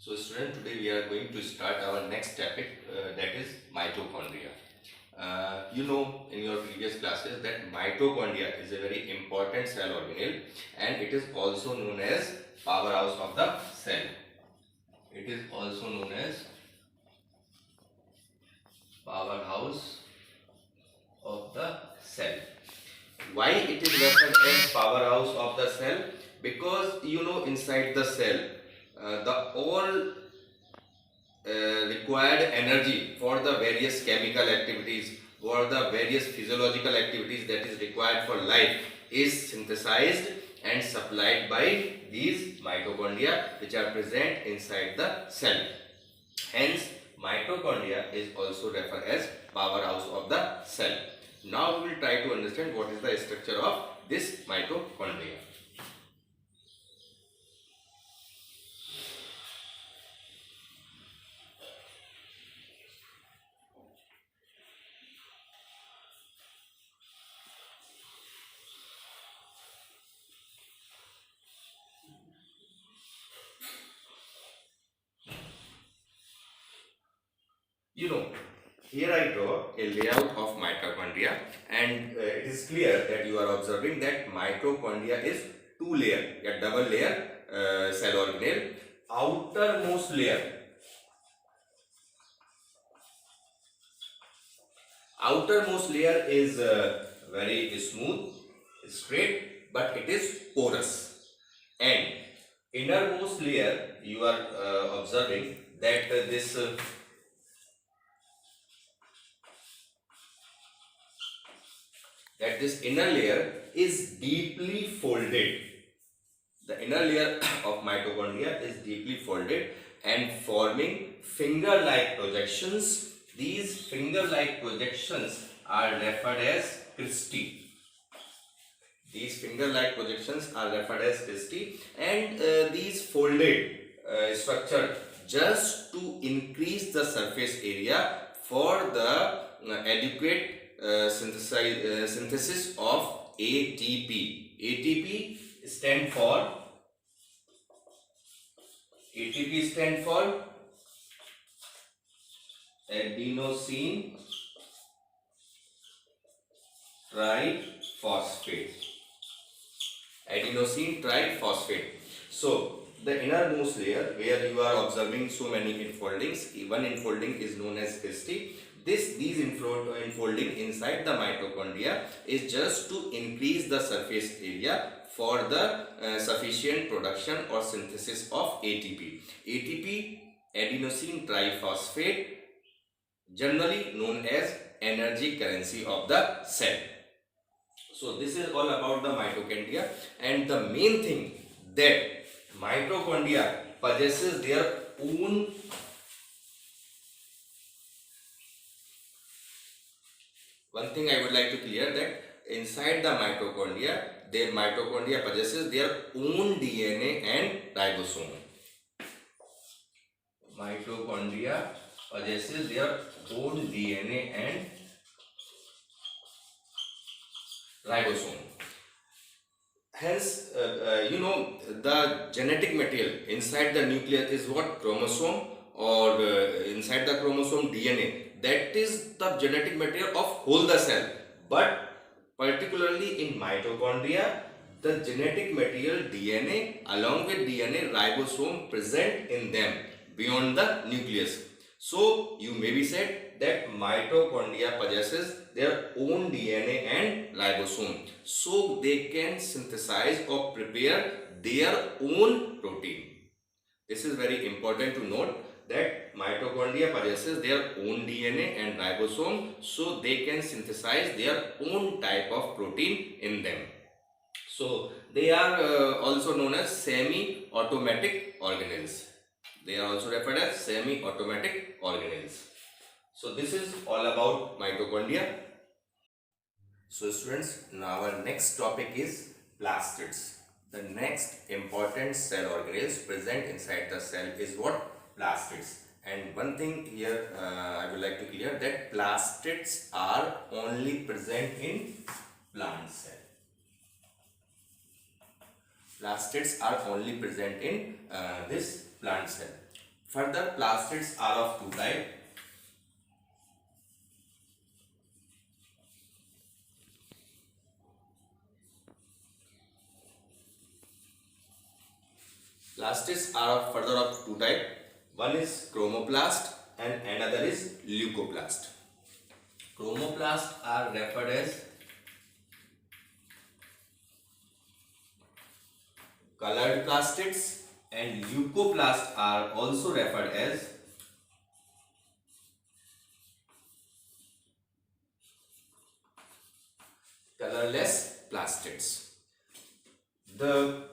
So student, today we are going to start our next topic, that is mitochondria. In your previous classes that mitochondria is a very important cell organelle and it is also known as powerhouse of the cell. It is also known as powerhouse of the cell. Why it is referred as powerhouse of the cell? Because inside the cell, the all required energy for the various chemical activities or the various physiological activities that is required for life is synthesized and supplied by these mitochondria which are present inside the cell. Hence, mitochondria is also referred as powerhouse of the cell. Now we will try to understand what is the structure of this mitochondria. Here I draw a layout of mitochondria and it is clear that you are observing that mitochondria is two layer, a double layer cell organelle. Outermost layer is very smooth, straight, but it is porous, and innermost layer you are observing that this inner layer is deeply folded. The inner layer of mitochondria is deeply folded and forming finger-like projections. These finger-like projections are referred as cristae. These finger-like projections are referred as cristae, and these folded structure just to increase the surface area for the adequate synthesis of ATP. ATP stand for adenosine triphosphate. So the innermost layer where you are observing so many infoldings, one infolding is known as cristae. These infolding inside the mitochondria is just to increase the surface area for the sufficient production or synthesis of ATP. ATP, adenosine triphosphate, generally known as energy currency of the cell. So this is all about the mitochondria, and the main thing that mitochondria possesses their own one thing I would like to clear that inside the mitochondria possesses their own DNA and ribosome. Mitochondria possesses their own DNA and ribosome. Hence, the genetic material inside the nucleus is what? Chromosome, or inside the chromosome DNA. That is the genetic material of whole the cell. But particularly in mitochondria, the genetic material DNA along with DNA ribosome present in them beyond the nucleus. So you may be said that mitochondria possesses their own DNA and ribosome, so they can synthesize or prepare their own protein. This is very important to note that mitochondria possesses their own DNA and ribosome, so they can synthesize their own type of protein in them. So they are also known as semi-automatic organelles. They are also referred as semi-automatic organelles. So this is all about mitochondria. So students, now our next topic is plastids. The next important cell organelles present inside the cell is what? Plastids. And one thing here I would like to clear that plastids are only present in plant cell. Plastids are only present in this plant cell. Further, plastids are of two types. Plastids are further of two types. One is chromoplast and another is leucoplast. Chromoplasts are referred as colored plastids and leucoplasts are also referred as colorless plastids. The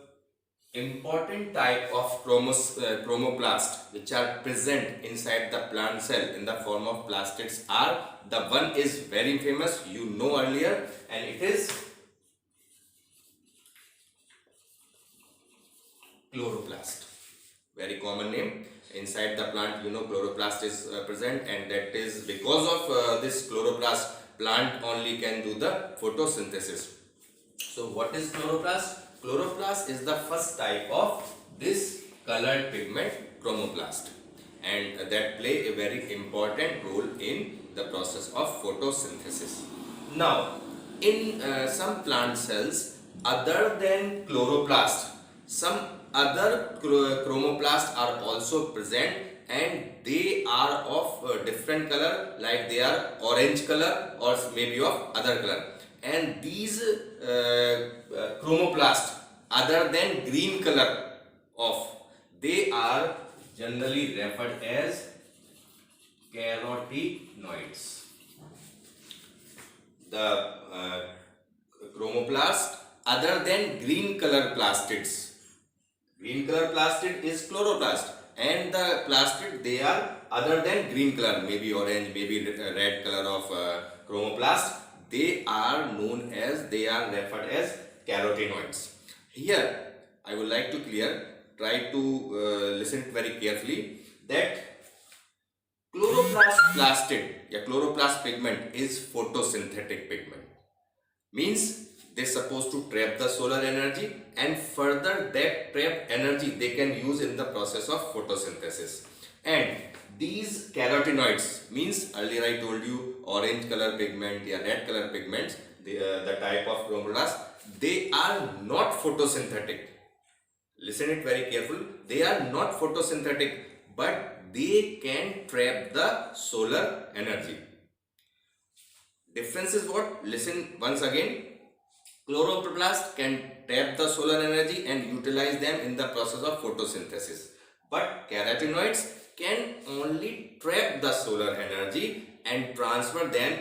important type of chromoplast which are present inside the plant cell in the form of plastids are, the one is very famous, you know earlier, and it is chloroplast. Very common name. Inside the plant, you know, chloroplast is present, and that is because of this chloroplast, plant only can do the photosynthesis. So what is chloroplast? Chloroplast is the first type of this colored pigment, chromoplast, and that play a very important role in the process of photosynthesis. Now, in some plant cells, other than chloroplast, some other chromoplasts are also present, and they are of different color, like they are orange color or maybe of other color. And these chromoplasts, other than green color of, they are generally referred as carotenoids. The chromoplast other than green color plastids. Green color plastid is chloroplast, and the plastid, they are other than green color, maybe orange, maybe red color of chromoplast. They are known as, they are referred as carotenoids. Here I would like to clear, try to listen very carefully, that chloroplast plastid, yeah, chloroplast pigment is photosynthetic pigment. Means they're supposed to trap the solar energy, and further that trapped energy they can use in the process of photosynthesis. And these carotenoids, means earlier I told you orange color pigment, yeah, red color pigments, the type of chloroplast, they are not photosynthetic. Listen it very careful. They are not photosynthetic, but they can trap the solar energy. Difference is what? Listen once again. Chloroplast can trap the solar energy and utilize them in the process of photosynthesis. But carotenoids can only trap the solar energy and transfer them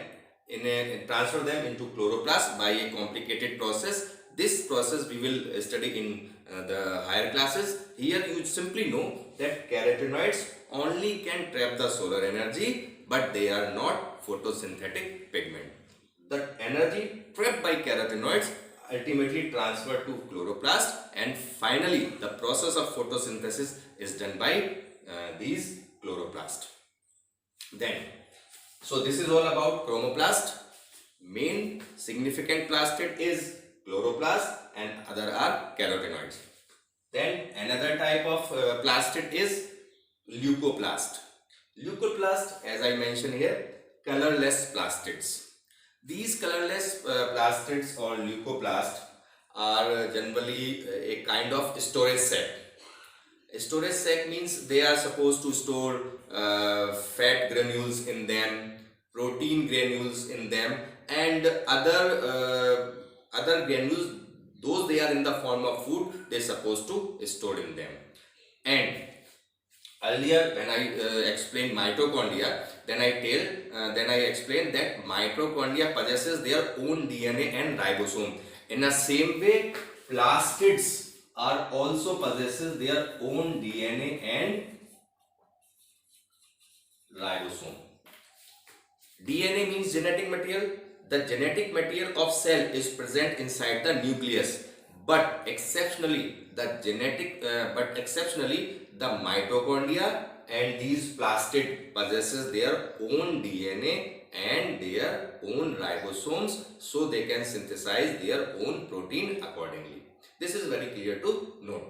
into chloroplast by a complicated process. This process we will study in the higher classes. Here you simply know that carotenoids only can trap the solar energy, but they are not photosynthetic pigment. The energy trapped by carotenoids ultimately transferred to chloroplast, and finally the process of photosynthesis is done by these chloroplast. Then, so this is all about chromoplast. Main significant plastid is chloroplast and other are carotenoids. Then another type of plastid is leucoplast. Leucoplast, as I mentioned here, colorless plastids. These colorless plastids or leucoplast are generally a kind of storage sac. A storage sac means they are supposed to store fat granules in them, protein granules in them, and other granules, those they are in the form of food, they are supposed to store in them. And earlier when I explained mitochondria, then I explained that mitochondria possesses their own DNA and ribosome. In the same way, plastids are also possesses their own DNA and ribosome. DNA means genetic material. The genetic material of cell is present inside the nucleus, but exceptionally the mitochondria and these plastid possesses their own DNA and their own ribosomes, so they can synthesize their own protein accordingly. This is very clear to know,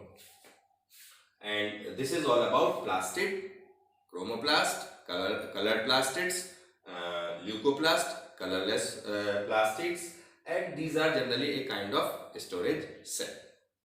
and this is all about plastid. chromoplast, colored plastids, leucoplast, colorless plastids, and these are generally a kind of storage cell.